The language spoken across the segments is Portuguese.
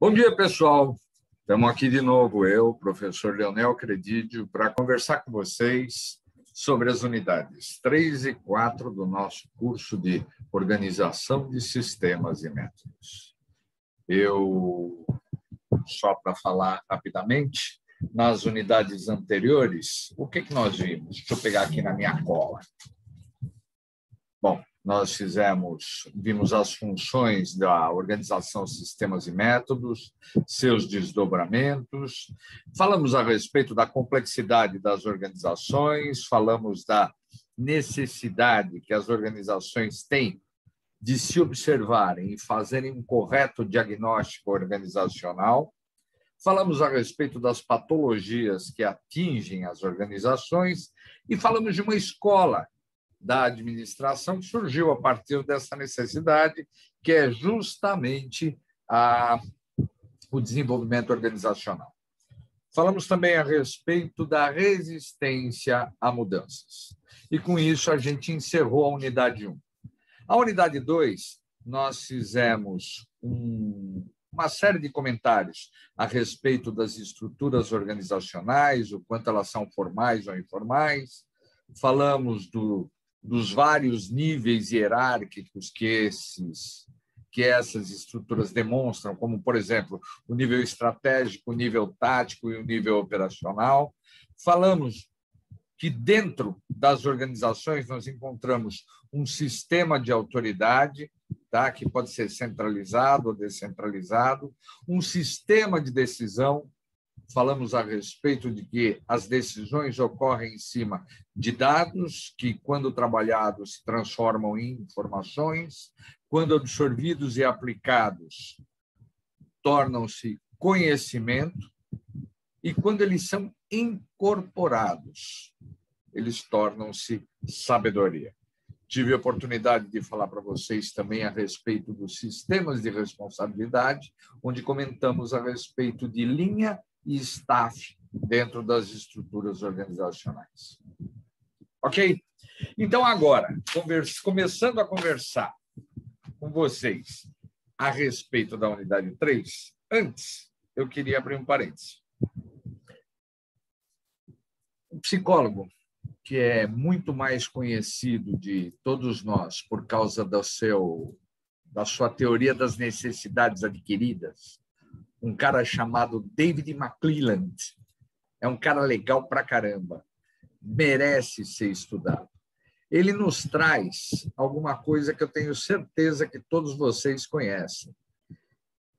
Bom dia, pessoal. Estamos aqui de novo, eu, professor Leonel Credidio, para conversar com vocês sobre as unidades 3 e 4 do nosso curso de Organização de Sistemas e Métodos. Só para falar rapidamente, nas unidades anteriores, o que nós vimos? Deixa eu pegar aqui na minha cola. Bom, nós vimos as funções da organização, sistemas e métodos, seus desdobramentos, falamos a respeito da complexidade das organizações, falamos da necessidade que as organizações têm de se observarem e fazerem um correto diagnóstico organizacional, falamos a respeito das patologias que atingem as organizações e falamos de uma escola da administração que surgiu a partir dessa necessidade, que é justamente o desenvolvimento organizacional. Falamos também a respeito da resistência a mudanças. E, com isso, a gente encerrou a unidade 1. A unidade 2, nós fizemos uma série de comentários a respeito das estruturas organizacionais, o quanto elas são formais ou informais. Falamos dos vários níveis hierárquicos que essas estruturas demonstram, como, por exemplo, o nível estratégico, o nível tático e o nível operacional. Falamos que dentro das organizações nós encontramos um sistema de autoridade, tá? Que pode ser centralizado ou descentralizado, um sistema de decisão. Falamos a respeito de que as decisões ocorrem em cima de dados que, quando trabalhados, se transformam em informações, quando absorvidos e aplicados, tornam-se conhecimento, e quando eles são incorporados, eles tornam-se sabedoria. Tive a oportunidade de falar para vocês também a respeito dos sistemas de responsabilidade, onde comentamos a respeito de linha e staff dentro das estruturas organizacionais. Ok? Então, agora, começando a conversar com vocês a respeito da unidade 3, antes, eu queria abrir um parênteses. Um psicólogo, que é muito mais conhecido de todos nós por causa da sua teoria das necessidades adquiridas, um cara chamado David McClelland. É um cara legal pra caramba. Merece ser estudado. Ele nos traz alguma coisa que eu tenho certeza que todos vocês conhecem.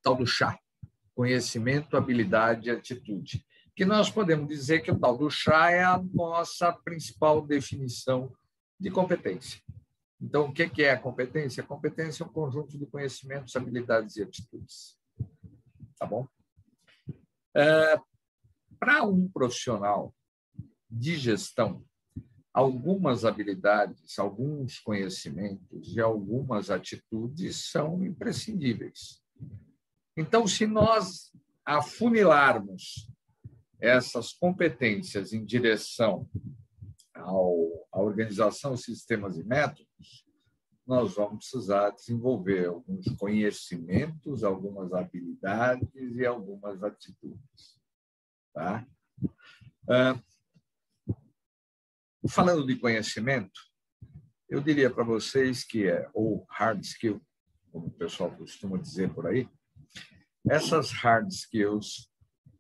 Tal do chá. Conhecimento, habilidade e atitude. Que nós podemos dizer que o tal do chá é a nossa principal definição de competência. Então, o que é a competência? A competência é um conjunto de conhecimentos, habilidades e atitudes. Tá bom? Para um profissional de gestão, algumas habilidades, alguns conhecimentos e algumas atitudes são imprescindíveis. Então, se nós afunilarmos essas competências em direção à organização, sistemas e métodos, nós vamos precisar desenvolver alguns conhecimentos, algumas habilidades e algumas atitudes. Tá? Falando de conhecimento, eu diria para vocês que o hard skill, como o pessoal costuma dizer por aí, essas hard skills,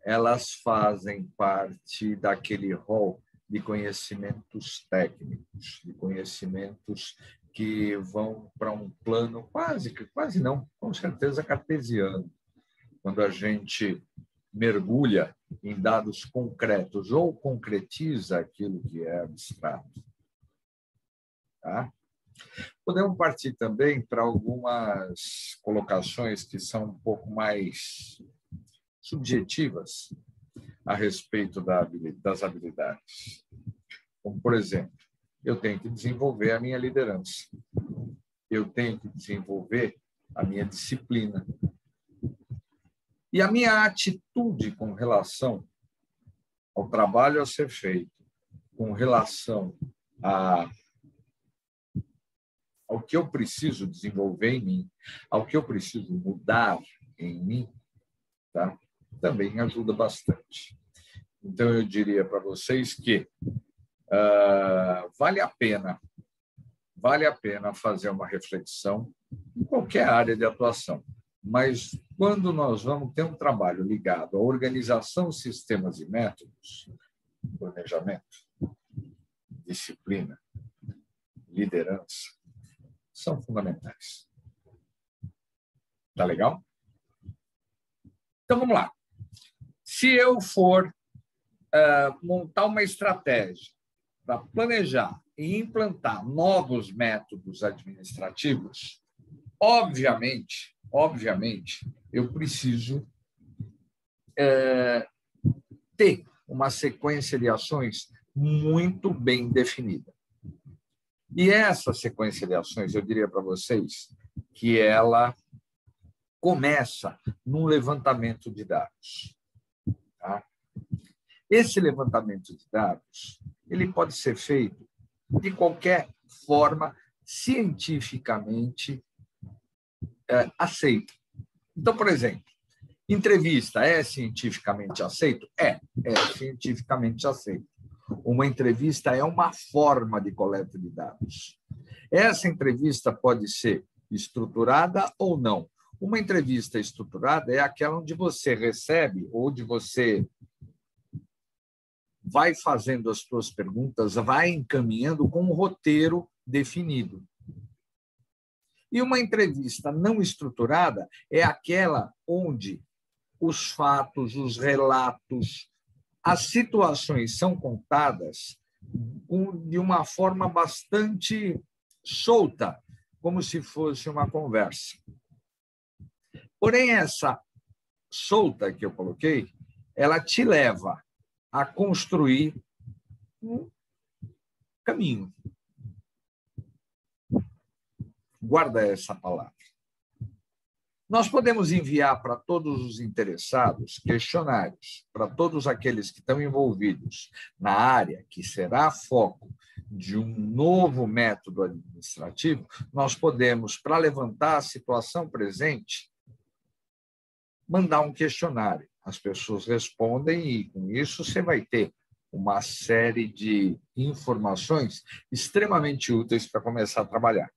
elas fazem parte daquele rol de conhecimentos técnicos, de conhecimentos que vão para um plano quase não, com certeza cartesiano. Quando a gente mergulha em dados concretos ou concretiza aquilo que é abstrato. Tá? Podemos partir também para algumas colocações que são um pouco mais subjetivas a respeito das habilidades. Como, por exemplo, eu tenho que desenvolver a minha liderança. Eu tenho que desenvolver a minha disciplina. E a minha atitude com relação ao trabalho a ser feito, com relação ao que eu preciso desenvolver em mim, ao que eu preciso mudar em mim, tá? Também ajuda bastante. Então, eu diria para vocês que vale a pena fazer uma reflexão em qualquer área de atuação. Mas, quando nós vamos ter um trabalho ligado à organização, sistemas e métodos, planejamento, disciplina, liderança, são fundamentais. Tá legal? Então, vamos lá. Se eu for montar uma estratégia para planejar e implantar novos métodos administrativos, obviamente, eu preciso ter uma sequência de ações muito bem definida. E essa sequência de ações, eu diria para vocês que ela começa num levantamento de dados. Tá? Esse levantamento de dados ele pode ser feito de qualquer forma cientificamente aceita. Então, por exemplo, entrevista é cientificamente aceito? É cientificamente aceito. Uma entrevista é uma forma de coleta de dados. Essa entrevista pode ser estruturada ou não. Uma entrevista estruturada é aquela onde você recebe, ou onde você vai fazendo as suas perguntas, vai encaminhando com um roteiro definido. E uma entrevista não estruturada é aquela onde os fatos, os relatos, as situações são contadas de uma forma bastante solta, como se fosse uma conversa. Porém, essa solta que eu coloquei, ela te leva a construir um caminho. Guarda essa palavra. Nós podemos enviar para todos os interessados questionários, para todos aqueles que estão envolvidos na área que será foco de um novo método administrativo, nós podemos, para levantar a situação presente, mandar um questionário. As pessoas respondem e, com isso, você vai ter uma série de informações extremamente úteis para começar a trabalhar.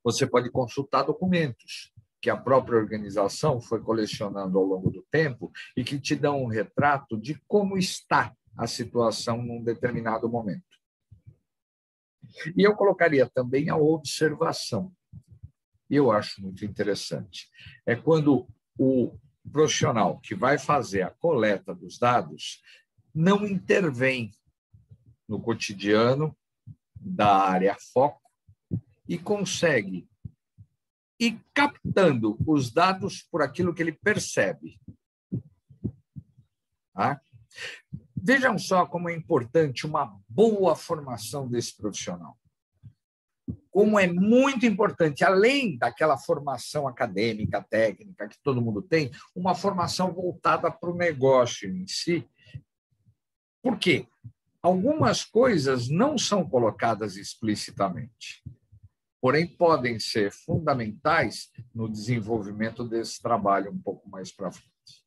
Você pode consultar documentos que a própria organização foi colecionando ao longo do tempo e que te dão um retrato de como está a situação num determinado momento. E eu colocaria também a observação. Eu acho muito interessante. É quando o profissional que vai fazer a coleta dos dados não intervém no cotidiano da área foco e consegue ir captando os dados por aquilo que ele percebe. Tá? Vejam só como é importante uma boa formação desse profissional. Como é muito importante, além daquela formação acadêmica, técnica, que todo mundo tem, uma formação voltada para o negócio em si. Por quê? Algumas coisas não são colocadas explicitamente, porém podem ser fundamentais no desenvolvimento desse trabalho um pouco mais para frente.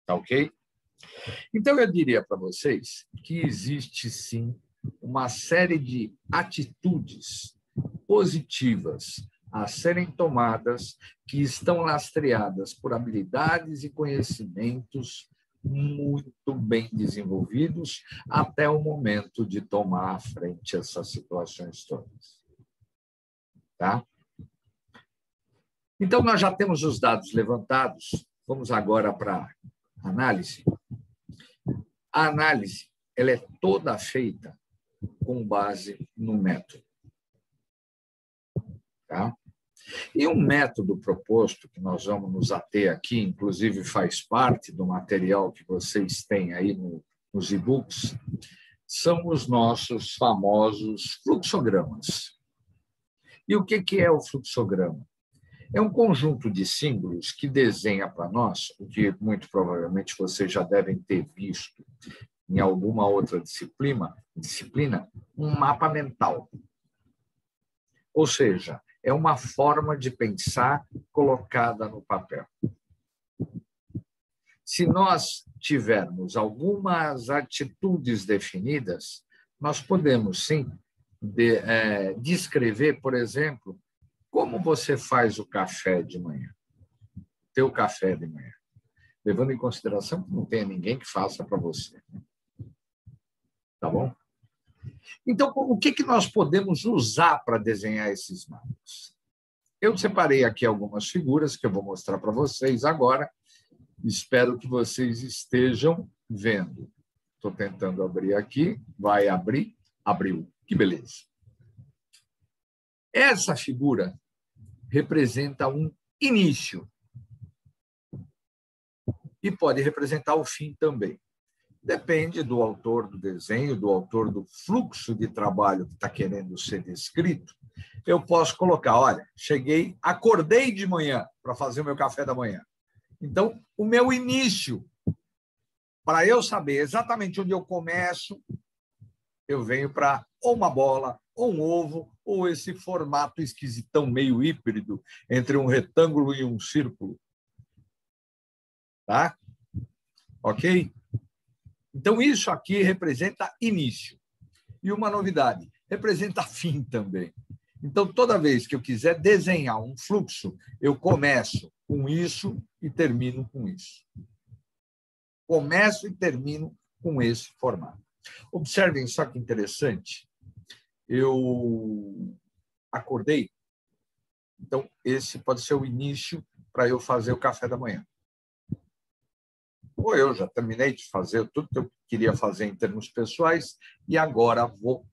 Tá ok? Então, eu diria para vocês que existe, sim, uma série de atitudes positivas a serem tomadas que estão lastreadas por habilidades e conhecimentos muito bem desenvolvidos até o momento de tomar à frente essas situações todas. Tá? Então, nós já temos os dados levantados. Vamos agora para a análise. A análise ela é toda feita com base no método. Tá? E um método proposto, que nós vamos nos ater aqui, inclusive faz parte do material que vocês têm aí nos e-books, são os nossos famosos fluxogramas. E o que é o fluxograma? É um conjunto de símbolos que desenha para nós, o que muito provavelmente vocês já devem ter visto em alguma outra disciplina, um mapa mental. Ou seja, é uma forma de pensar colocada no papel. Se nós tivermos algumas atitudes definidas, nós podemos, sim, descrever, por exemplo, como você faz o café de manhã, teu café de manhã, levando em consideração que não tem ninguém que faça para você. Tá bom? Então, o que nós podemos usar para desenhar esses mapas? Eu separei aqui algumas figuras que eu vou mostrar para vocês agora. Espero que vocês estejam vendo. Estou tentando abrir aqui. Vai abrir. Abriu. Que beleza. Essa figura representa um início e pode representar o fim também. Depende do autor do desenho, do autor do fluxo de trabalho que está querendo ser descrito. Eu posso colocar, olha, cheguei, acordei de manhã para fazer o meu café da manhã. Então, o meu início, para eu saber exatamente onde eu começo, eu venho para ou uma bola, ou um ovo, ou esse formato esquisitão, meio híbrido, entre um retângulo e um círculo. Tá? Ok? Então, isso aqui representa início. E uma novidade, representa fim também. Então, toda vez que eu quiser desenhar um fluxo, eu começo com isso e termino com isso. Começo e termino com esse formato. Observem só que interessante. Eu acordei. Então, esse pode ser o início para eu fazer o café da manhã. Ou eu já terminei de fazer tudo que eu queria fazer em termos pessoais e agora vou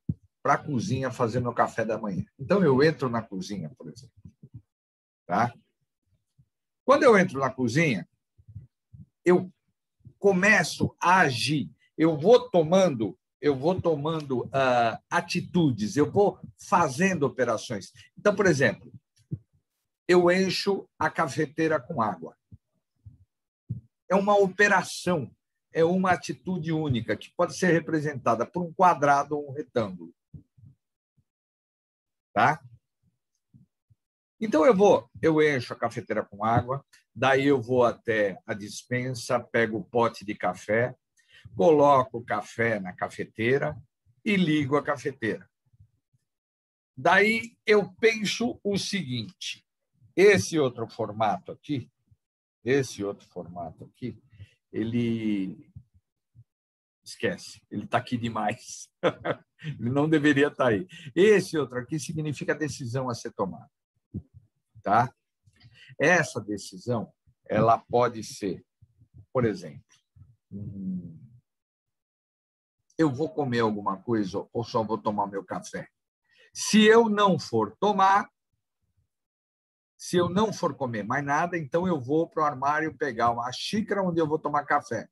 para a cozinha fazer meu café da manhã. Então, eu entro na cozinha, por exemplo. Tá? Quando eu entro na cozinha, eu começo a agir. Eu vou tomando atitudes, eu vou fazendo operações. Então, por exemplo, eu encho a cafeteira com água. É uma operação, é uma atitude única, que pode ser representada por um quadrado ou um retângulo. Tá? Então, eu encho a cafeteira com água, daí eu vou até a despensa, pego o pote de café, coloco o café na cafeteira e ligo a cafeteira. Daí eu penso o seguinte, esse outro formato aqui, ele esquece, ele está aqui demais. Ele não deveria estar aí. Esse outro aqui significa decisão a ser tomada. Tá? Essa decisão, ela pode ser, por exemplo, eu vou comer alguma coisa ou só vou tomar meu café? Se eu não for comer mais nada, então eu vou para o armário pegar uma xícara onde eu vou tomar café.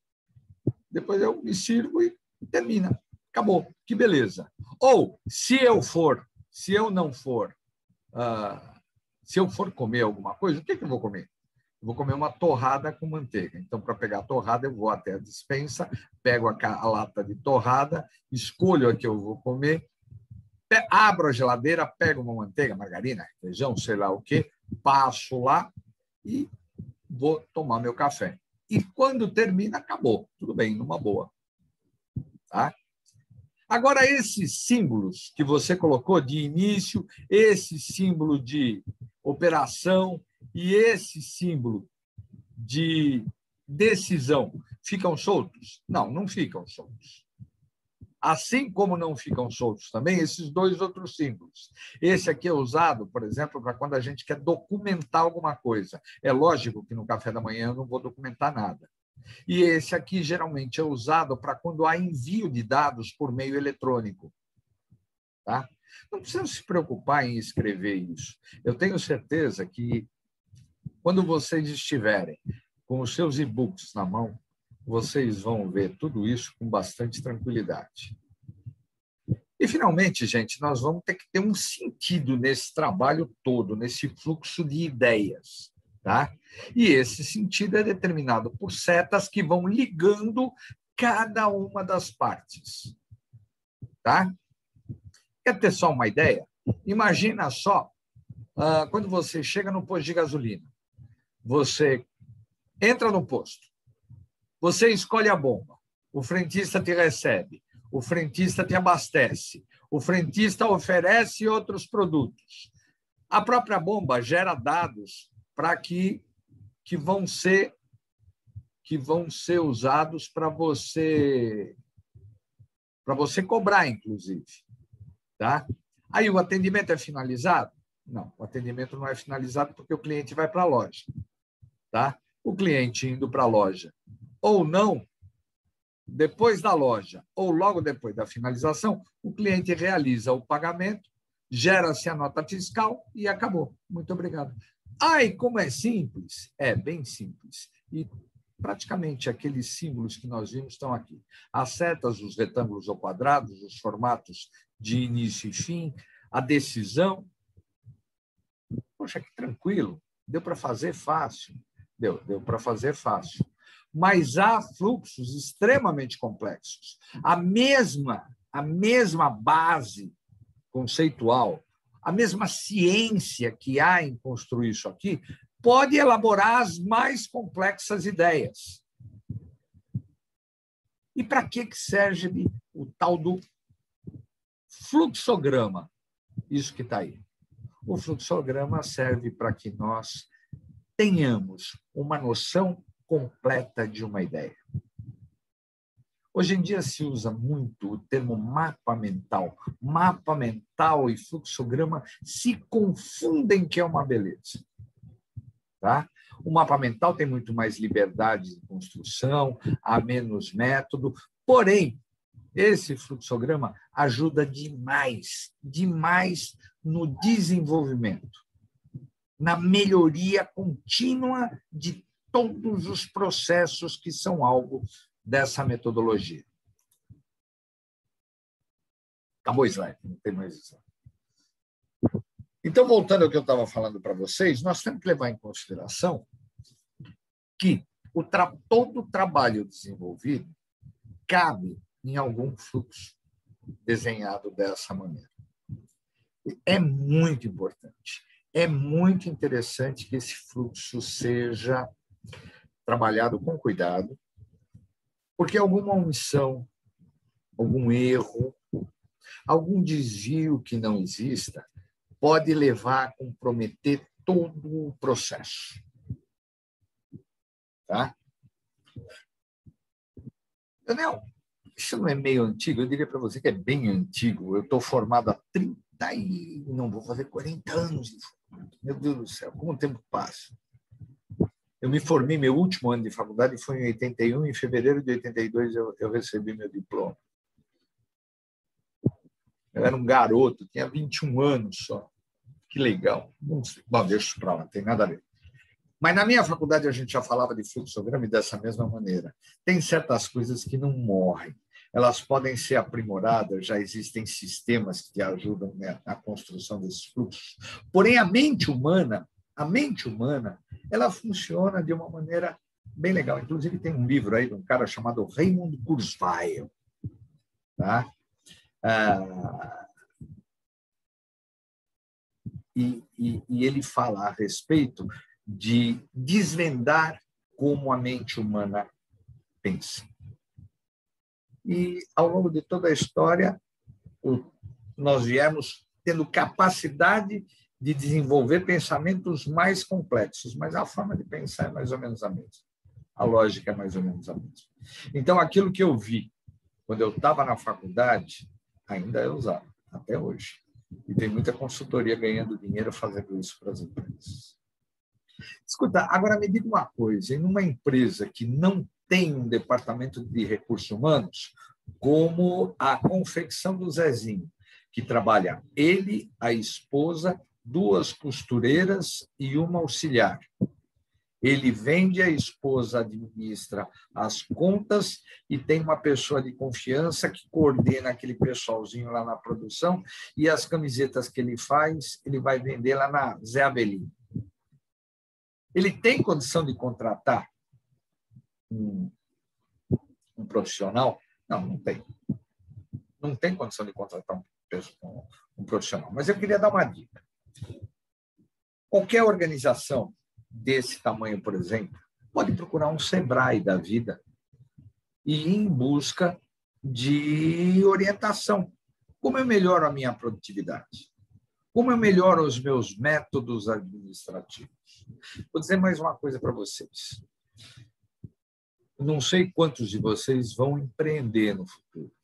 Depois eu me sirvo e termina. Acabou. Que beleza. Ou, se eu for comer alguma coisa, o que eu vou comer? Eu vou comer uma torrada com manteiga. Então, para pegar a torrada, eu vou até a despensa, pego a lata de torrada, escolho a que eu vou comer, abro a geladeira, pego uma manteiga, margarina, feijão, sei lá o quê, passo lá e vou tomar meu café. E quando termina, acabou. Tudo bem, numa boa. Tá? Agora, esses símbolos que você colocou de início, esse símbolo de operação e esse símbolo de decisão, ficam soltos? Não, não ficam soltos. Assim como não ficam soltos também esses dois outros símbolos. Esse aqui é usado, por exemplo, para quando a gente quer documentar alguma coisa. É lógico que no café da manhã eu não vou documentar nada. E esse aqui geralmente é usado para quando há envio de dados por meio eletrônico. Tá? Não precisa se preocupar em escrever isso. Eu tenho certeza que quando vocês estiverem com os seus e-books na mão, vocês vão ver tudo isso com bastante tranquilidade. E, finalmente, gente, nós vamos ter que ter um sentido nesse trabalho todo, nesse fluxo de ideias. Tá? E esse sentido é determinado por setas que vão ligando cada uma das partes. Tá? Quer ter só uma ideia? Imagina só, quando você chega no posto de gasolina, você entra no posto, Você escolhe a bomba, o frentista te recebe, o frentista te abastece, o frentista oferece outros produtos. A própria bomba gera dados para que vão ser usados para você cobrar, inclusive. Tá? Aí o atendimento é finalizado? Não, o atendimento não é finalizado porque o cliente vai para a loja. Tá? O cliente indo para a loja ou não, depois da loja ou logo depois da finalização, o cliente realiza o pagamento, gera-se a nota fiscal e acabou. Muito obrigado. Ai, como é simples? É bem simples. E praticamente aqueles símbolos que nós vimos estão aqui. As setas, os retângulos ou quadrados, os formatos de início e fim, a decisão. Poxa, que tranquilo. Deu para fazer fácil. Deu para fazer fácil. Mas há fluxos extremamente complexos. A mesma base conceitual, a mesma ciência que há em construir isso aqui, pode elaborar as mais complexas ideias. E para que serve o tal do fluxograma? Isso que está aí. O fluxograma serve para que nós tenhamos uma noção completa de uma ideia. Hoje em dia se usa muito o termo mapa mental. Mapa mental e fluxograma se confundem, que é uma beleza. Tá? O mapa mental tem muito mais liberdade de construção, há menos método, porém, esse fluxograma ajuda demais no desenvolvimento, na melhoria contínua de todos os processos que são alvo dessa metodologia. Acabou o slide, não tem mais slide. Então, voltando ao que eu estava falando para vocês, nós temos que levar em consideração que todo o trabalho desenvolvido cabe em algum fluxo desenhado dessa maneira. É muito importante, é muito interessante que esse fluxo seja trabalhado com cuidado, porque alguma omissão, algum erro, algum desvio que não exista pode levar a comprometer todo o processo. Tá? Daniel, isso não é meio antigo? Eu diria para você que é bem antigo. Eu estou formado há 30 e não vou fazer 40 anos de faculdade. Meu Deus do céu, como o tempo passa. Eu me formei, meu último ano de faculdade foi em 81, em fevereiro de 82 eu recebi meu diploma. Eu era um garoto, tinha 21 anos só. Que legal. Não sei. Bom, deixa isso para lá, não tem nada a ver. Mas na minha faculdade a gente já falava de fluxograma e dessa mesma maneira. Tem certas coisas que não morrem. Elas podem ser aprimoradas, já existem sistemas que ajudam, né, na construção desses fluxos. Porém, a mente humana, ela funciona de uma maneira bem legal. Inclusive, tem um livro aí de um cara chamado Raymond Kurzweil. Tá? E ele fala a respeito de desvendar como a mente humana pensa. E, ao longo de toda a história, nós viemos tendo capacidade de desenvolver pensamentos mais complexos, mas a forma de pensar é mais ou menos a mesma. A lógica é mais ou menos a mesma. Então, aquilo que eu vi quando eu estava na faculdade, ainda é usado, até hoje. E tem muita consultoria ganhando dinheiro fazendo isso para as empresas. Escuta, agora me diga uma coisa, em uma empresa que não tem um departamento de recursos humanos, como a confecção do Zezinho, que trabalha ele, a esposa, 2 costureiras e uma auxiliar. Ele vende, a esposa administra as contas e tem uma pessoa de confiança que coordena aquele pessoalzinho lá na produção e as camisetas que ele faz, ele vai vender lá na Zé Avelino. Ele tem condição de contratar um profissional? Não, não tem. Não tem condição de contratar um profissional. Mas eu queria dar uma dica. Qualquer organização desse tamanho, por exemplo, pode procurar um Sebrae da vida e em busca de orientação. Como eu melhoro a minha produtividade? Como eu melhoro os meus métodos administrativos? Vou dizer mais uma coisa para vocês. Não sei quantos de vocês vão empreender no futuro.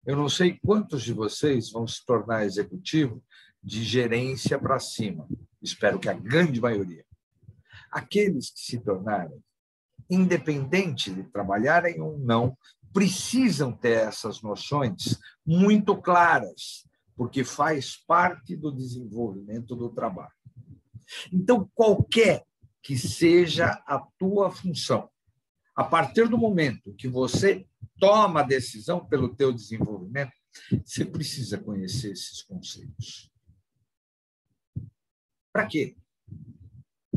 Eu não sei quantos de vocês vão se tornar executivo de gerência para cima. Espero que a grande maioria. Aqueles que se tornarem, independente de trabalharem ou não, precisam ter essas noções muito claras, porque faz parte do desenvolvimento do trabalho. Então, qualquer que seja a tua função, a partir do momento que você toma a decisão pelo teu desenvolvimento, você precisa conhecer esses conceitos. Para quê?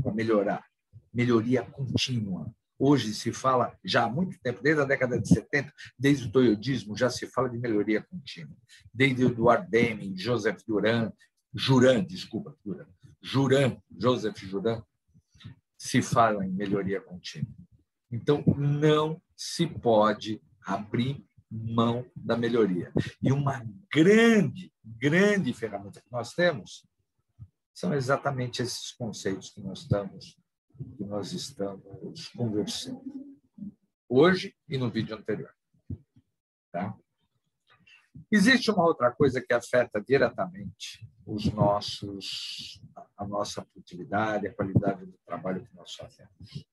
Para melhorar. Melhoria contínua. Hoje se fala, já há muito tempo, desde a década de 70, desde o toyodismo, já se fala de melhoria contínua. Desde Edward Deming, Joseph Juran, Joseph Juran, se fala em melhoria contínua. Então, não se pode abrir mão da melhoria. E uma grande ferramenta que nós temos são exatamente esses conceitos que nós estamos conversando hoje e no vídeo anterior. Tá? Existe uma outra coisa que afeta diretamente a nossa produtividade, a qualidade do trabalho que nós fazemos,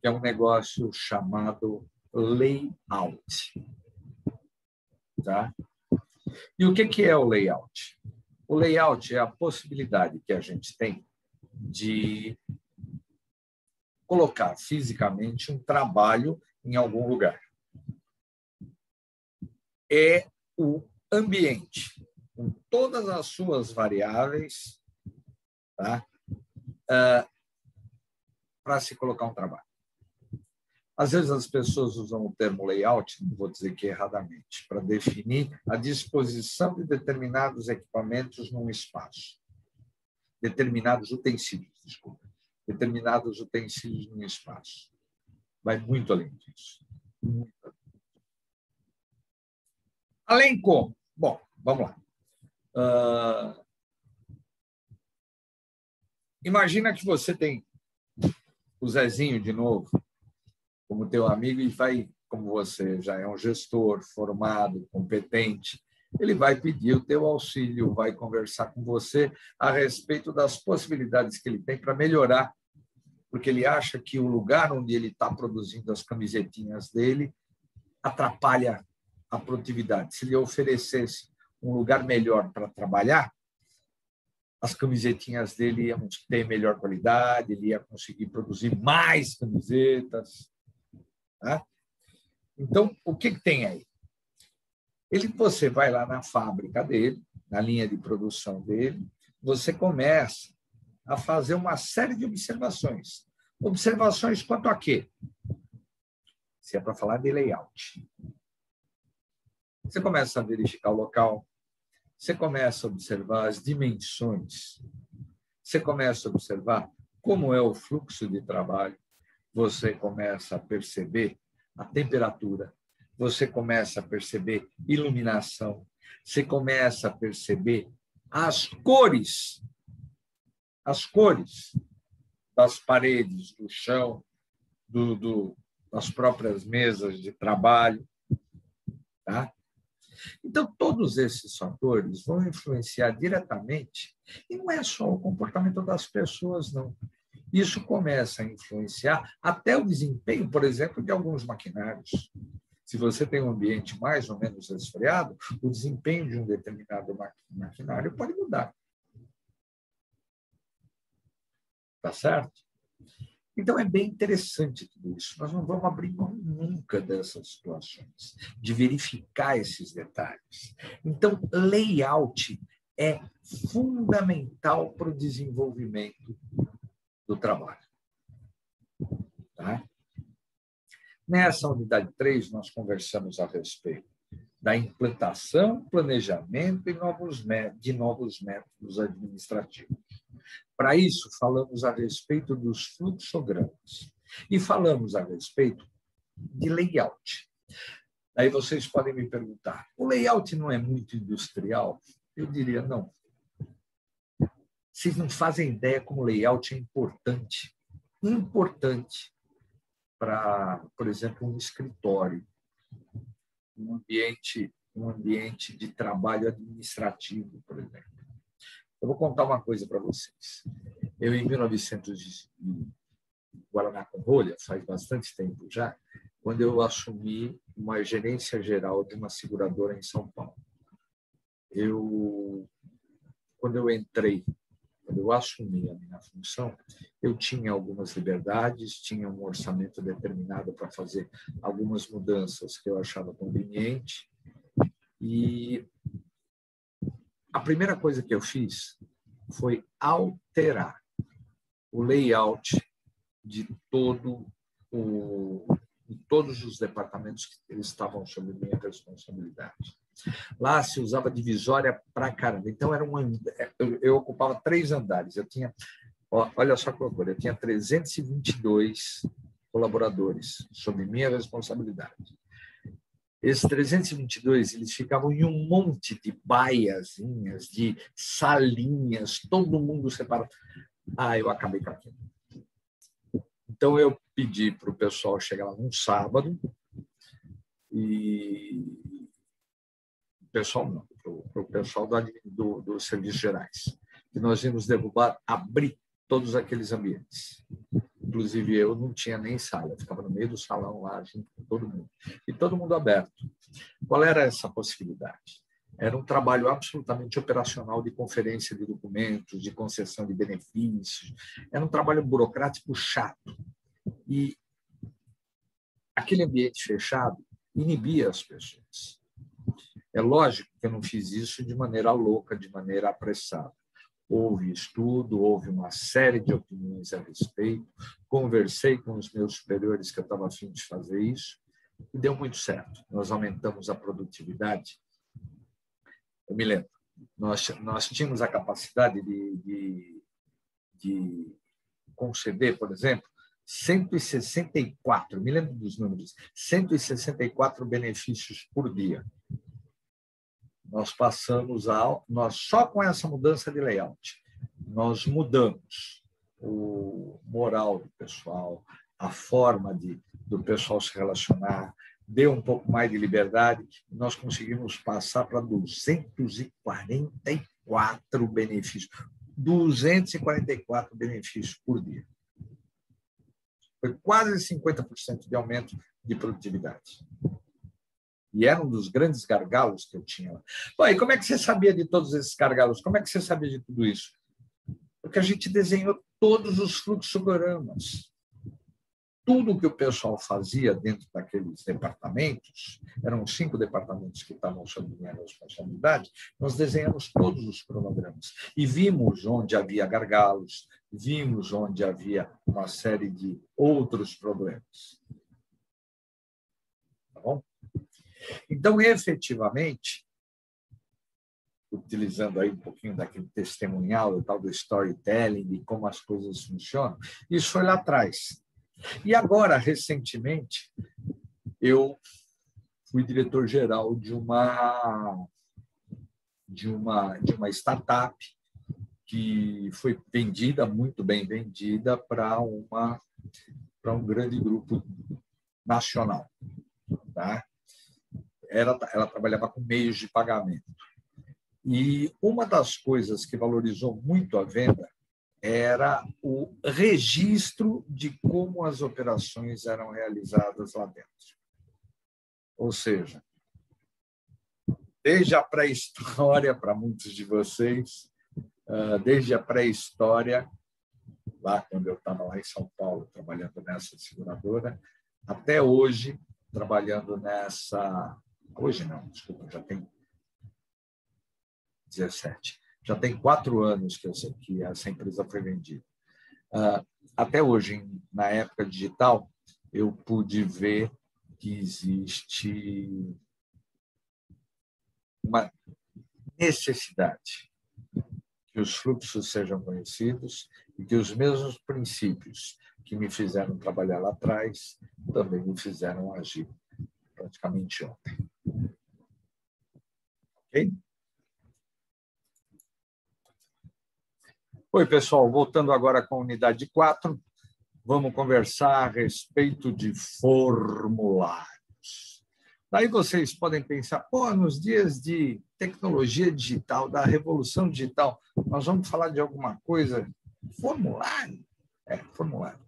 que é um negócio chamado layout. Tá? E o que é o layout? O layout é a possibilidade que a gente tem de colocar fisicamente um trabalho em algum lugar. É o ambiente, com todas as suas variáveis, tá? Para se colocar um trabalho. Às vezes as pessoas usam o termo layout, não vou dizer que erradamente, para definir a disposição de determinados equipamentos num espaço. Determinados utensílios num espaço. Vai muito além disso. Muito além. Além como? Bom, vamos lá. Imagina que você tem o Zezinho de novo, como teu amigo, e vai, como você já é um gestor formado, competente, ele vai pedir o teu auxílio, vai conversar com você a respeito das possibilidades que ele tem para melhorar, porque ele acha que o lugar onde ele está produzindo as camisetinhas dele atrapalha a produtividade. Se ele oferecesse um lugar melhor para trabalhar, as camisetinhas dele iam ter melhor qualidade, ele ia conseguir produzir mais camisetas. Tá? Então, o que tem aí? Você vai lá na fábrica dele, na linha de produção dele, você começa a fazer uma série de observações. Observações quanto a quê? Se é para falar de layout. Você começa a verificar o local, você começa a observar as dimensões, você começa a observar como é o fluxo de trabalho, você começa a perceber a temperatura, você começa a perceber iluminação, você começa a perceber as cores das paredes, do chão, das próprias mesas de trabalho. Tá? Então, todos esses fatores vão influenciar diretamente, e não é só o comportamento das pessoas, não. Isso começa a influenciar até o desempenho, por exemplo, de alguns maquinários. Se você tem um ambiente mais ou menos resfriado, o desempenho de um determinado maquinário pode mudar. Tá certo? Então, é bem interessante tudo isso. Nós não vamos abrir mão nunca dessas situações, de verificar esses detalhes. Então, layout é fundamental para o desenvolvimento do trabalho. Tá? Nessa unidade 3, nós conversamos a respeito da implantação, planejamento de novos métodos administrativos. Para isso, falamos a respeito dos fluxogramas. E falamos a respeito de layout. Aí vocês podem me perguntar, o layout não é muito industrial? Eu diria, não. Vocês não fazem ideia como o layout é importante. Importante para, por exemplo, um escritório, um ambiente de trabalho administrativo, por exemplo. Eu vou contar uma coisa para vocês. Eu, em 1900, Guaraná com rolha, faz bastante tempo já, quando eu assumi uma gerência geral de uma seguradora em São Paulo. Quando eu assumi a minha função, eu tinha algumas liberdades, tinha um orçamento determinado para fazer algumas mudanças que eu achava conveniente. E a primeira coisa que eu fiz foi alterar o layout de todos os departamentos que eles estavam sob minha responsabilidade. Lá se usava divisória para caramba. Então, eu ocupava 3 andares. Eu tinha, olha só que loucura, eu tinha 322 colaboradores sob minha responsabilidade. Esses 322, eles ficavam em um monte de baiazinhas, de salinhas, todo mundo separado. Eu acabei com aquilo. Então, eu pedi para o pessoal chegar lá num sábado e... pessoal não, para o pessoal dos serviços gerais, que nós íamos abrir todos aqueles ambientes. Inclusive, eu não tinha nem sala, eu ficava no meio do salão lá, junto com todo mundo. E todo mundo aberto. Qual era essa possibilidade? Era um trabalho absolutamente operacional de conferência de documentos, de concessão de benefícios. Era um trabalho burocrático chato. E aquele ambiente fechado inibia as pessoas. É lógico que eu não fiz isso de maneira louca, de maneira apressada. Houve estudo, houve uma série de opiniões a respeito, conversei com os meus superiores que eu estava a fim de fazer isso, e deu muito certo. Nós aumentamos a produtividade. Eu me lembro, nós tínhamos a capacidade de conceder, por exemplo, 164, me lembro dos números, 164 benefícios por dia. Nós passamos nós só com essa mudança de layout, nós mudamos o moral do pessoal, a forma do pessoal se relacionar, deu um pouco mais de liberdade, nós conseguimos passar para 244 benefícios. 244 benefícios por dia. Foi quase 50% de aumento de produtividade. E era um dos grandes gargalos que eu tinha lá. Bom, e como é que você sabia de todos esses gargalos? Como é que você sabia de tudo isso? Porque a gente desenhou todos os fluxogramas. Tudo que o pessoal fazia dentro daqueles departamentos, eram 5 departamentos que estavam sob minha responsabilidade, nós desenhamos todos os cronogramas. E vimos onde havia gargalos, vimos onde havia uma série de outros problemas. Tá bom? Então, efetivamente, utilizando aí um pouquinho daquele testemunhal, o tal do storytelling, de como as coisas funcionam, isso foi lá atrás. E agora, recentemente, eu fui diretor-geral de uma startup que foi vendida, muito bem vendida, para um grande grupo nacional. Tá? Ela trabalhava com meios de pagamento. E uma das coisas que valorizou muito a venda era o registro de como as operações eram realizadas lá dentro. Ou seja, desde a pré-história, para muitos de vocês, desde a pré-história, lá quando eu estava lá em São Paulo, trabalhando nessa seguradora, até hoje, trabalhando nessa... Hoje não, desculpa, já tem 17. Já tem 4 anos que essa empresa foi vendida. Até hoje, na época digital, eu pude ver que existe uma necessidade que os fluxos sejam conhecidos e que os mesmos princípios que me fizeram trabalhar lá atrás também me fizeram agir praticamente ontem. Ok? Oi, pessoal. Voltando agora com a unidade 4, vamos conversar a respeito de formulários. Daí vocês podem pensar, pô, nos dias de tecnologia digital, da revolução digital, nós vamos falar de alguma coisa? Formulário? É, formulário.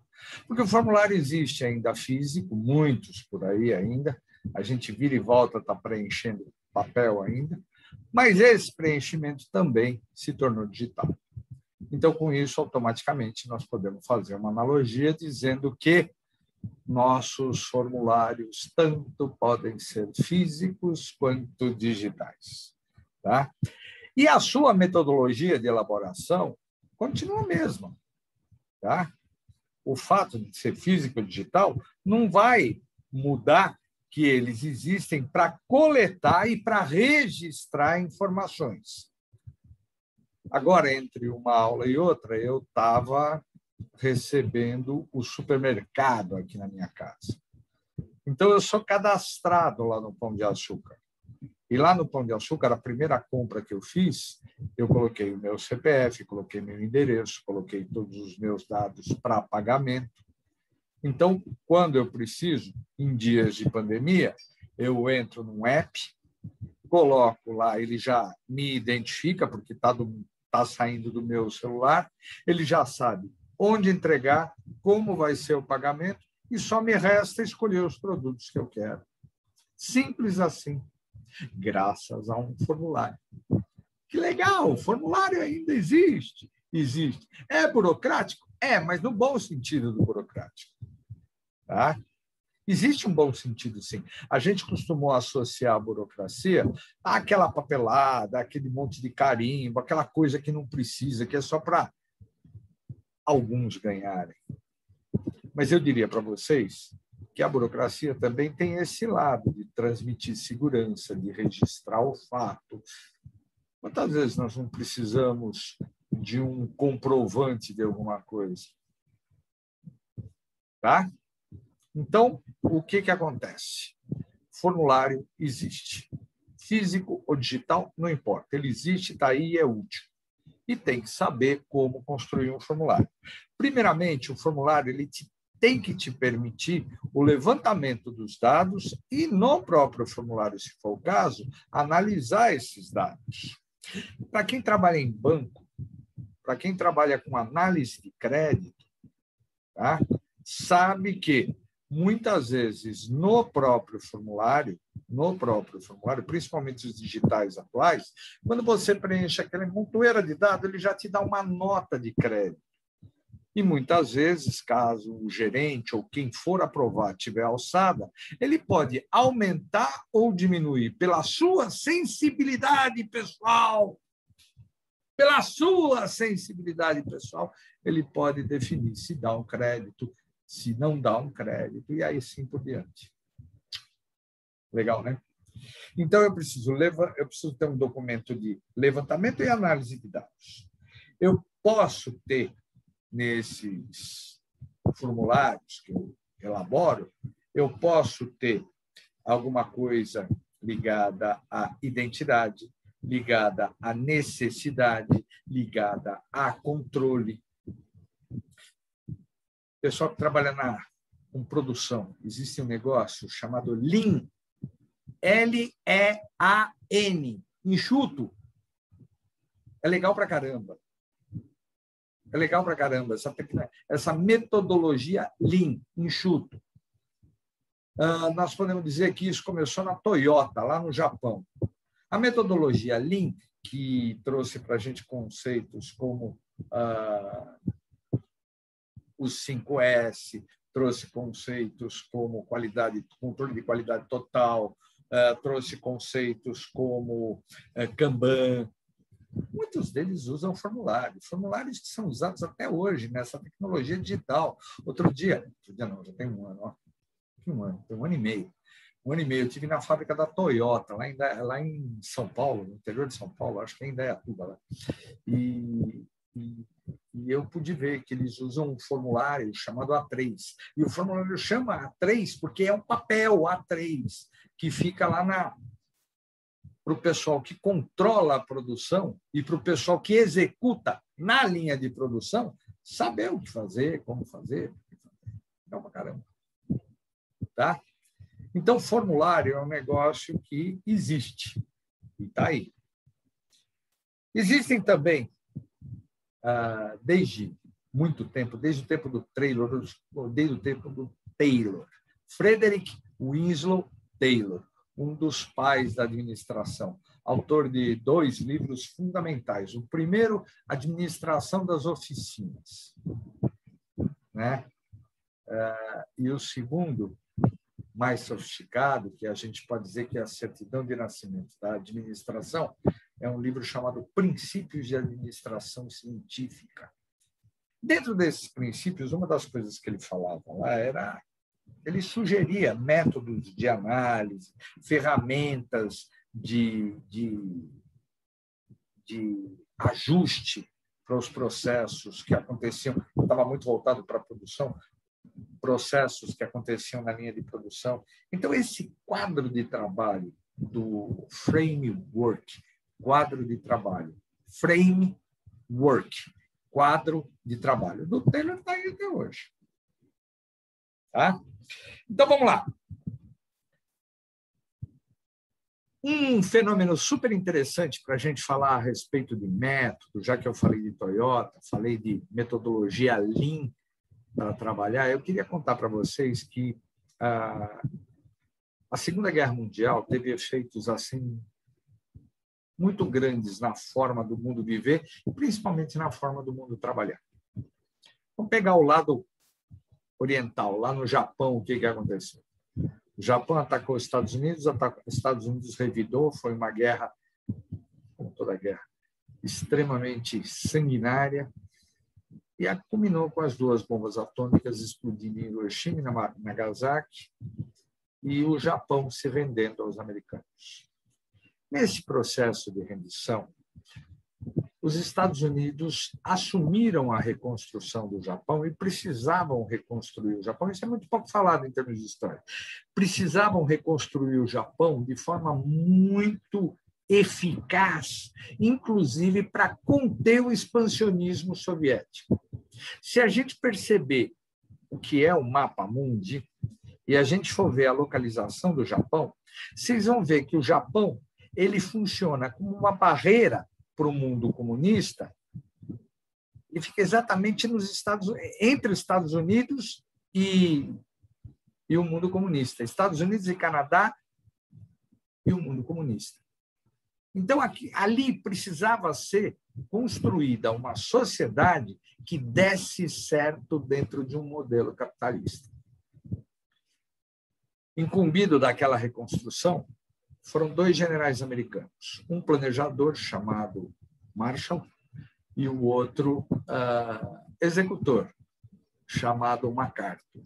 Porque o formulário existe ainda físico, muitos por aí ainda, a gente vira e volta, está preenchendo papel ainda, mas esse preenchimento também se tornou digital. Então, com isso, automaticamente, nós podemos fazer uma analogia dizendo que nossos formulários tanto podem ser físicos quanto digitais. Tá? E a sua metodologia de elaboração continua a mesma. Tá? O fato de ser físico ou digital não vai mudar que eles existem para coletar e para registrar informações. Agora, entre uma aula e outra, eu estava recebendo o supermercado aqui na minha casa. Então, eu sou cadastrado lá no Pão de Açúcar. E lá no Pão de Açúcar, a primeira compra que eu fiz, eu coloquei o meu CPF, coloquei meu endereço, coloquei todos os meus dados para pagamento. Então, quando eu preciso, em dias de pandemia, eu entro num app, coloco lá, ele já me identifica, porque está saindo do meu celular, ele já sabe onde entregar, como vai ser o pagamento, e só me resta escolher os produtos que eu quero. Simples assim, graças a um formulário. Que legal, o formulário ainda existe. Existe. É burocrático? É, mas no bom sentido do burocrático. Tá? Existe um bom sentido, sim. A gente costumou associar a burocracia àquela papelada, aquele monte de carimbo, aquela coisa que não precisa, que é só para alguns ganharem. Mas eu diria para vocês que a burocracia também tem esse lado de transmitir segurança, de registrar o fato. Quantas vezes nós não precisamos de um comprovante de alguma coisa? Tá? Então, o que acontece? Formulário existe. Físico ou digital, não importa. Ele existe, está aí e é útil. E tem que saber como construir um formulário. Primeiramente, o formulário tem que te permitir o levantamento dos dados e, no próprio formulário, se for o caso, analisar esses dados. Para quem trabalha em banco, para quem trabalha com análise de crédito, tá? Sabe que, muitas vezes, no próprio formulário, principalmente os digitais atuais, quando você preenche aquela montoeira de dados, ele já te dá uma nota de crédito. E, muitas vezes, caso o gerente ou quem for aprovar tiver alçada, ele pode aumentar ou diminuir pela sua sensibilidade pessoal. Pela sua sensibilidade pessoal, ele pode definir se dá um crédito, se não dá um crédito, e aí sim por diante. Legal, né? Então, eu preciso ter um documento de levantamento e análise de dados. Eu posso ter, nesses formulários que eu elaboro, eu posso ter alguma coisa ligada à identidade, ligada à necessidade, ligada a controle. Pessoal que trabalha com produção, existe um negócio chamado Lean, L-E-A-N, enxuto. É legal pra caramba. É legal pra caramba essa metodologia Lean, enxuto. Nós podemos dizer que isso começou na Toyota, lá no Japão. A metodologia Lean, que trouxe para a gente conceitos como os 5S, trouxe conceitos como controle de qualidade total, trouxe conceitos como Kanban. Muitos deles usam formulários que são usados até hoje nessa tecnologia digital. Outro dia não, já tem um ano, tem um ano e meio. Eu estive na fábrica da Toyota, lá em São Paulo, no interior de São Paulo, acho que é em Indaiatuba. Lá. E E eu pude ver que eles usam um formulário chamado A3. E o formulário chama A3 porque é um papel A3 que fica lá para o pessoal que controla a produção e para o pessoal que executa na linha de produção saber o que fazer, como fazer. É uma caramba. Tá? Então, formulário é um negócio que existe e está aí. Existem também, desde muito tempo, desde o tempo do Taylor, Frederick Winslow Taylor, um dos pais da administração, autor de 2 livros fundamentais. O primeiro, Administração das Oficinas, né? E o segundo, mais sofisticado, que a gente pode dizer que é a certidão de nascimento da administração, é um livro chamado Princípios de Administração Científica. Dentro desses princípios, uma das coisas que ele falava lá era... Ele sugeria métodos de análise, ferramentas de ajuste para os processos que aconteciam. Eu estava muito voltado para a produção, processos que aconteciam na linha de produção. Então, esse quadro de trabalho do framework, quadro de trabalho, framework, quadro de trabalho, do Taylor está aí até hoje. Tá? Então, vamos lá. Um fenômeno super interessante para a gente falar a respeito de método, já que eu falei de Toyota, falei de metodologia Lean para trabalhar, eu queria contar para vocês que a Segunda Guerra Mundial teve efeitos assim muito grandes na forma do mundo viver, principalmente na forma do mundo trabalhar. Vamos pegar o lado oriental, lá no Japão, o que aconteceu? O Japão atacou os Estados Unidos, os Estados Unidos revidou, foi uma guerra, como toda guerra, extremamente sanguinária, e culminou com as 2 bombas atômicas explodindo em Hiroshima e Nagasaki, e o Japão se rendendo aos americanos. Nesse processo de rendição, os Estados Unidos assumiram a reconstrução do Japão e precisavam reconstruir o Japão. Isso é muito pouco falado em termos de história. Precisavam reconstruir o Japão de forma muito eficaz, inclusive para conter o expansionismo soviético. Se a gente perceber o que é o mapa mundi e a gente for ver a localização do Japão, vocês vão ver que o Japão ele funciona como uma barreira para o mundo comunista, e fica exatamente entre os Estados Unidos e o mundo comunista. Estados Unidos e Canadá e o mundo comunista. Então, ali precisava ser construída uma sociedade que desse certo dentro de um modelo capitalista. Incumbido daquela reconstrução, foram 2 generais americanos, um planejador chamado Marshall e o outro executor chamado MacArthur.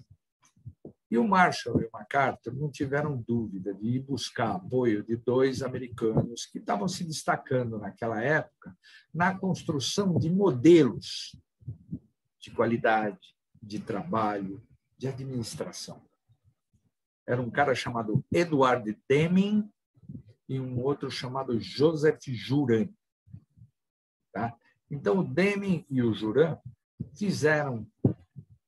E o Marshall e o MacArthur não tiveram dúvida de ir buscar apoio de 2 americanos que estavam se destacando naquela época na construção de modelos de qualidade, de trabalho, de administração. Era um cara chamado Edward Deming e um outro chamado Joseph Juran. Tá? Então, o Deming e o Juran fizeram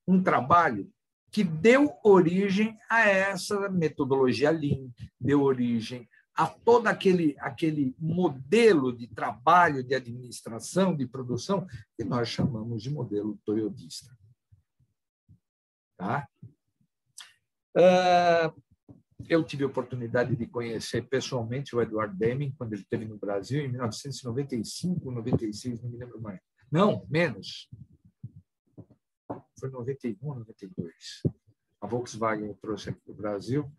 um trabalho que deu origem a essa metodologia Lean, deu origem a todo aquele modelo de trabalho, de administração, de produção, que nós chamamos de modelo toyotista. Tá? Eu tive a oportunidade de conhecer pessoalmente o Edward Deming quando ele esteve no Brasil, em 1995, 96, não me lembro mais. Não, menos. Foi 91, 92. A Volkswagen me trouxe aqui para o Brasil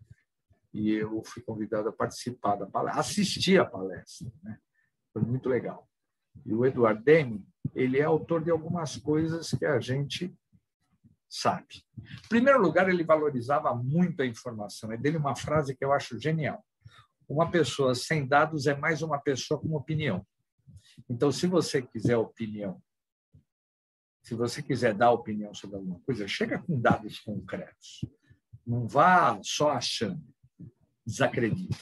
e eu fui convidado a participar da palestra, assistir a palestra, né? Foi muito legal. E o Edward Deming, ele é autor de algumas coisas que a gente sabe. Em primeiro lugar, ele valorizava muito a informação. É dele uma frase que eu acho genial. Uma pessoa sem dados é mais uma pessoa com opinião. Então, se você quiser opinião Se você quiser dar opinião sobre alguma coisa, chega com dados concretos. Não vá só achando. Desacredita.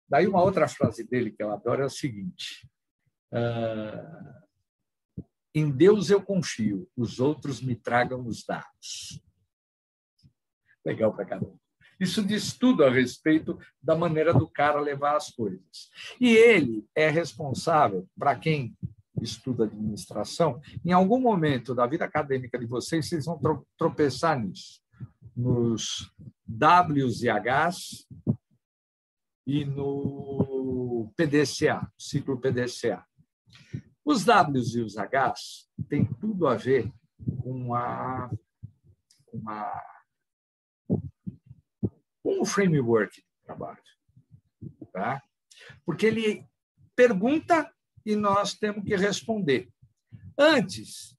Daí uma outra frase dele que eu adoro é a seguinte: em Deus eu confio, os outros me tragam os dados. Legal para cada um. Isso diz tudo a respeito da maneira do cara levar as coisas. E ele é responsável, para quem estuda administração, em algum momento da vida acadêmica de vocês, vocês vão tropeçar nisso. Nos Ws e Hs e no PDCA, ciclo PDCA. Os Ws e os Hs têm tudo a ver com o framework de trabalho. Tá? Porque ele pergunta e nós temos que responder. Antes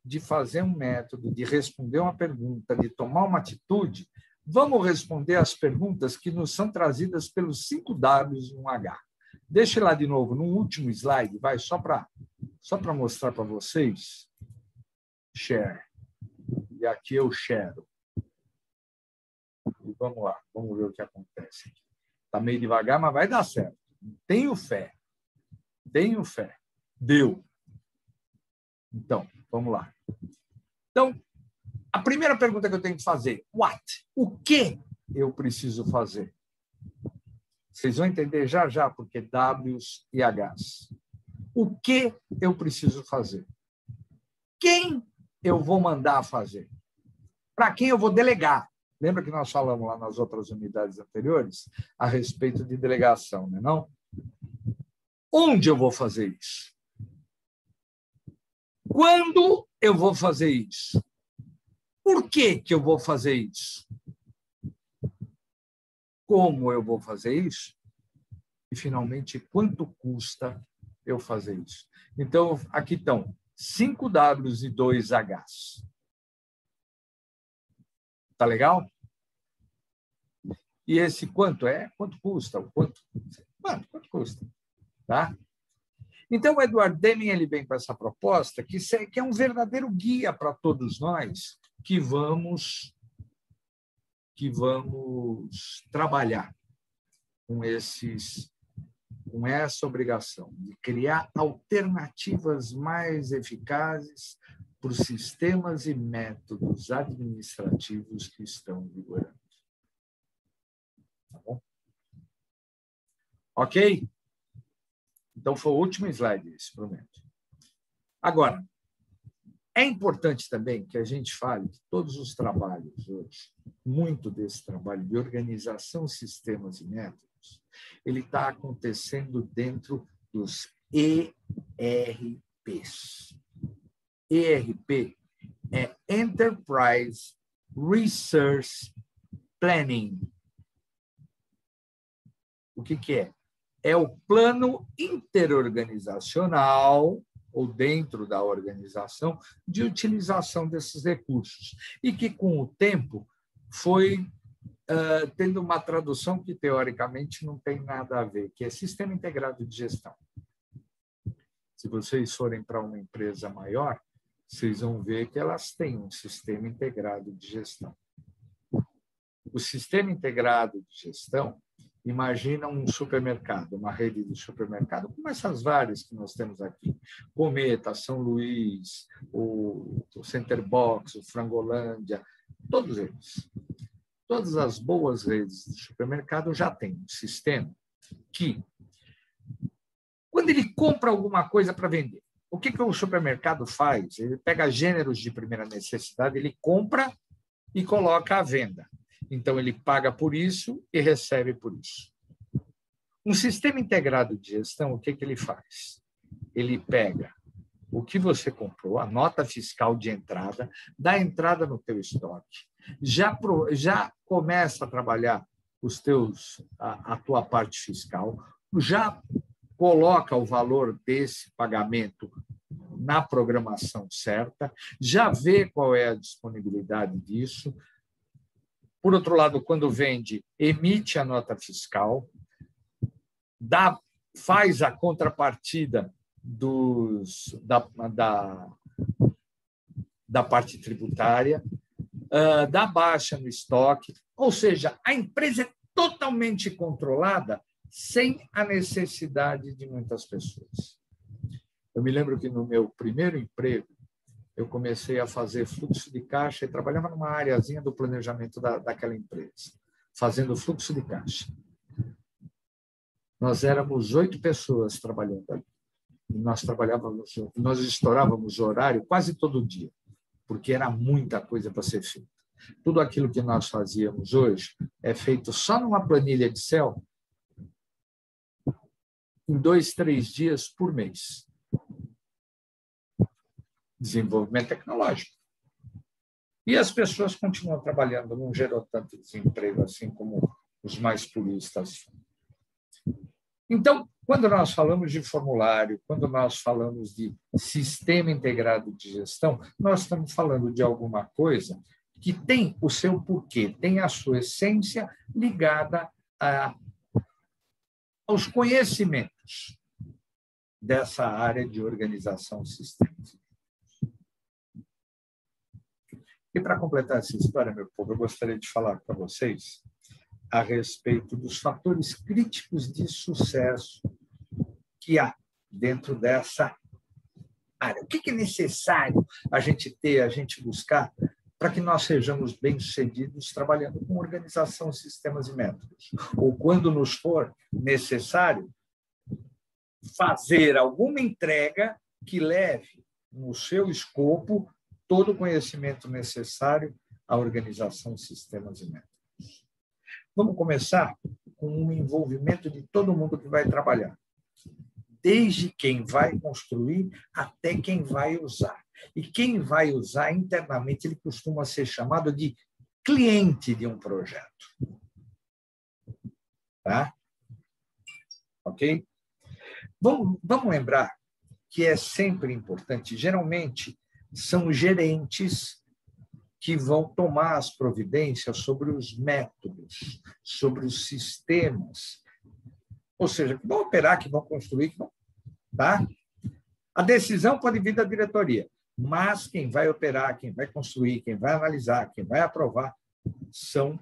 de fazer um método, de responder uma pergunta, de tomar uma atitude, vamos responder as perguntas que nos são trazidas pelos 5 Ws e um H. Deixa lá de novo, no último slide, vai, só para mostrar para vocês. Share. E aqui eu share. E vamos lá, vamos ver o que acontece. Está meio devagar, mas vai dar certo. Tenho fé. Tenho fé. Deu. Então, vamos lá. Então, a primeira pergunta que eu tenho que fazer, what? O que eu preciso fazer? Vocês vão entender já já, porque Ws e Hs. O que eu preciso fazer? Quem eu vou mandar fazer? Para quem eu vou delegar? Lembra que nós falamos lá nas outras unidades anteriores a respeito de delegação, não é não? Onde eu vou fazer isso? Quando eu vou fazer isso? Por que eu vou fazer isso? Como eu vou fazer isso? E, finalmente, quanto custa eu fazer isso? Então, aqui estão 5 Ws e 2 Hs. Tá legal? E esse quanto é? Quanto custa? Quanto custa? Tá? Então, o Edward Deming ele vem com essa proposta que é um verdadeiro guia para todos nós que vamos trabalhar com essa obrigação de criar alternativas mais eficazes para os sistemas e métodos administrativos que estão vigorando. Tá bom? Ok? Então, foi o último slide, esse, prometo. Agora, é importante também que a gente fale que todos os trabalhos hoje, muito desse trabalho de organização, sistemas e métodos, ele está acontecendo dentro dos ERPs. ERP é Enterprise Resource Planning. O que é? É o plano interorganizacional, ou dentro da organização, de utilização desses recursos. E que, com o tempo, foi tendo uma tradução que, teoricamente, não tem nada a ver, que é Sistema Integrado de Gestão. Se vocês forem para uma empresa maior, vocês vão ver que elas têm um Sistema Integrado de Gestão. O Sistema Integrado de Gestão, imagina um supermercado, uma rede de supermercado, como essas várias que nós temos aqui. Cometa, São Luís, o Center Box, o Frangolândia, todos eles. Todas as boas redes de supermercado já têm um sistema que, quando ele compra alguma coisa para vender, o que o supermercado faz? Ele pega gêneros de primeira necessidade, ele compra e coloca à venda. Então, ele paga por isso e recebe por isso. Um sistema integrado de gestão, o que ele faz? Ele pega o que você comprou, a nota fiscal de entrada, dá entrada no teu estoque, já começa a trabalhar a tua parte fiscal, já coloca o valor desse pagamento na programação certa, já vê qual é a disponibilidade disso. Por outro lado, quando vende, emite a nota fiscal, faz a contrapartida da parte tributária, da baixa no estoque, ou seja, a empresa é totalmente controlada sem a necessidade de muitas pessoas. Eu me lembro que no meu primeiro emprego, eu comecei a fazer fluxo de caixa e trabalhava numa areazinha do planejamento daquela empresa, fazendo fluxo de caixa. Nós éramos 8 pessoas trabalhando ali. Nós estourávamos o horário quase todo dia, porque era muita coisa para ser feita. Tudo aquilo que nós fazíamos hoje é feito só numa planilha de Excel, em 2, 3 dias por mês. Desenvolvimento tecnológico. E as pessoas continuam trabalhando, não gerou tanto desemprego assim como os mais puristas. Então, quando nós falamos de formulário, quando nós falamos de sistema integrado de gestão, nós estamos falando de alguma coisa que tem o seu porquê, tem a sua essência ligada aos conhecimentos dessa área de organização sistemas. E para completar essa história, meu povo, eu gostaria de falar para vocês a respeito dos fatores críticos de sucesso que há dentro dessa área. O que é necessário a gente ter, a gente buscar, para que nós sejamos bem-sucedidos trabalhando com organização, sistemas e métodos? Ou, quando nos for necessário, fazer alguma entrega que leve no seu escopo todo o conhecimento necessário à organização, sistemas e métodos. Vamos começar com o envolvimento de todo mundo que vai trabalhar, desde quem vai construir até quem vai usar. E quem vai usar internamente, ele costuma ser chamado de cliente de um projeto. Tá? Ok? Vamos lembrar que é sempre importante, geralmente, são gerentes que vão tomar as providências sobre os métodos, sobre os sistemas, ou seja, que vão operar, que vão construir, que vão, tá? A decisão pode vir da diretoria, mas quem vai operar, quem vai construir, quem vai analisar, quem vai aprovar, são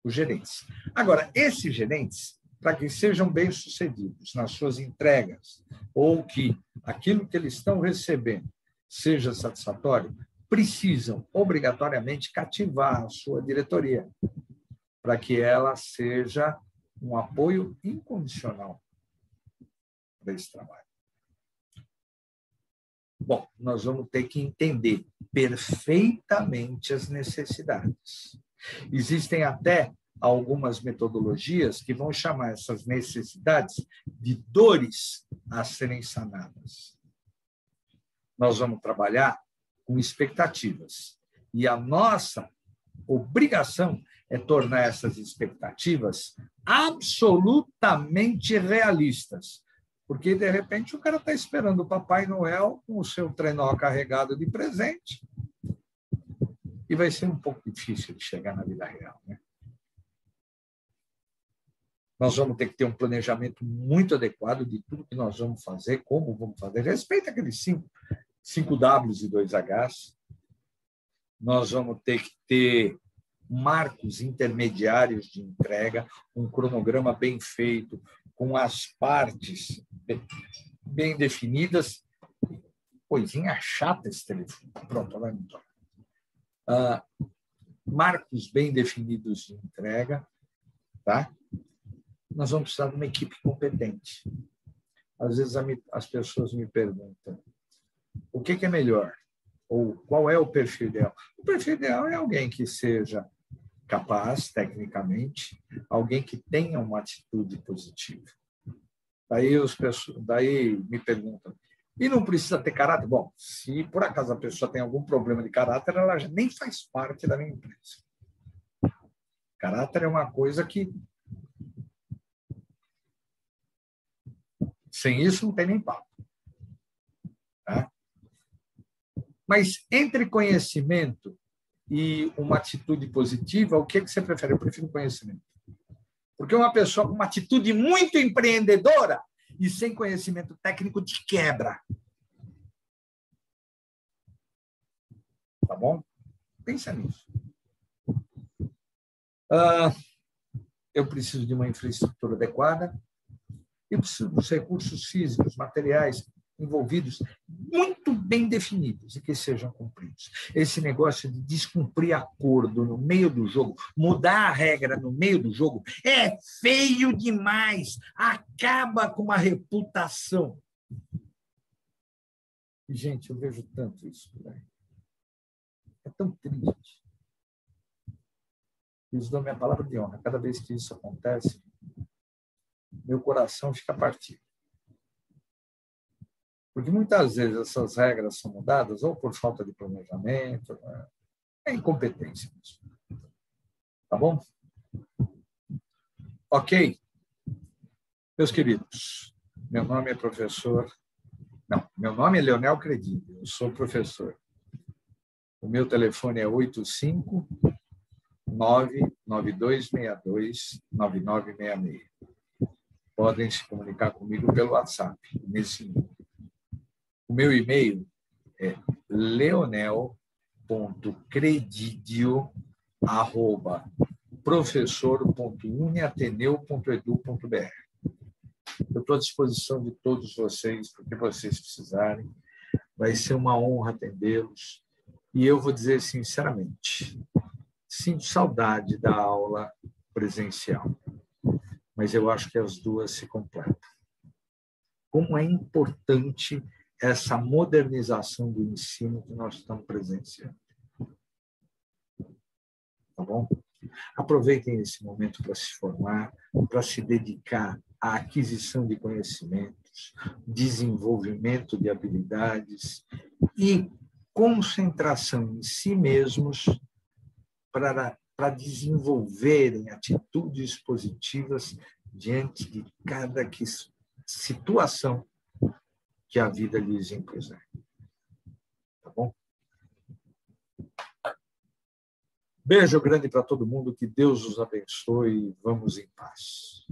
os gerentes. Agora, esses gerentes, para que sejam bem-sucedidos nas suas entregas, ou que aquilo que eles estão recebendo seja satisfatório, precisam obrigatoriamente cativar a sua diretoria, para que ela seja um apoio incondicional para esse trabalho. Bom, nós vamos ter que entender perfeitamente as necessidades. Existem até algumas metodologias que vão chamar essas necessidades de dores a serem sanadas. Nós vamos trabalhar com expectativas. E a nossa obrigação é tornar essas expectativas absolutamente realistas. Porque, de repente, o cara está esperando o Papai Noel com o seu trenó carregado de presente e vai ser um pouco difícil de chegar na vida real, né? Nós vamos ter que ter um planejamento muito adequado de tudo que nós vamos fazer, como vamos fazer. Respeita aqueles 5 Ws e 2 Hs. Nós vamos ter que ter marcos intermediários de entrega, um cronograma bem feito, com as partes bem definidas. Coisinha chata esse telefone. Pronto, vai mudar. Marcos bem definidos de entrega, tá? Nós vamos precisar de uma equipe competente. Às vezes as pessoas me perguntam: o que é melhor? Ou qual é o perfil ideal? O perfil ideal é alguém que seja capaz, tecnicamente, alguém que tenha uma atitude positiva. Daí me perguntam: e não precisa ter caráter? Bom, se por acaso a pessoa tem algum problema de caráter, ela já nem faz parte da minha empresa. Caráter é uma coisa que, sem isso, não tem nem papo. Tá? Mas entre conhecimento e uma atitude positiva, o que você prefere? Eu prefiro conhecimento. Porque uma pessoa com uma atitude muito empreendedora e sem conhecimento técnico te quebra. Tá bom? Pensa nisso. Eu preciso de uma infraestrutura adequada, eu preciso dos recursos físicos, materiais envolvidos muito bem definidos e que sejam cumpridos. Esse negócio de descumprir acordo no meio do jogo, mudar a regra no meio do jogo, é feio demais, acaba com a reputação. E, gente, eu vejo tanto isso por aí. É tão triste. Eu dou minha palavra de honra. Cada vez que isso acontece, meu coração fica partido. Porque muitas vezes essas regras são mudadas ou por falta de planejamento, é incompetência mesmo. Tá bom? Ok. Meus queridos, meu nome é professor... Não, meu nome é Leonel Credível, eu sou professor. O meu telefone é 859-9262-9966. Podem se comunicar comigo pelo WhatsApp, nesse número. O meu e-mail é leonel.credidio@professor.uniateneu.edu.br. Eu estou à disposição de todos vocês, para o que vocês precisarem. Vai ser uma honra atendê-los. E eu vou dizer sinceramente, sinto saudade da aula presencial, mas eu acho que as duas se completam. Como é importante essa modernização do ensino que nós estamos presenciando. Tá bom? Aproveitem esse momento para se formar, para se dedicar à aquisição de conhecimentos, desenvolvimento de habilidades e concentração em si mesmos para desenvolverem atitudes positivas diante de cada situação que a vida lhes impuser. Tá bom? Beijo grande para todo mundo, que Deus os abençoe e vamos em paz.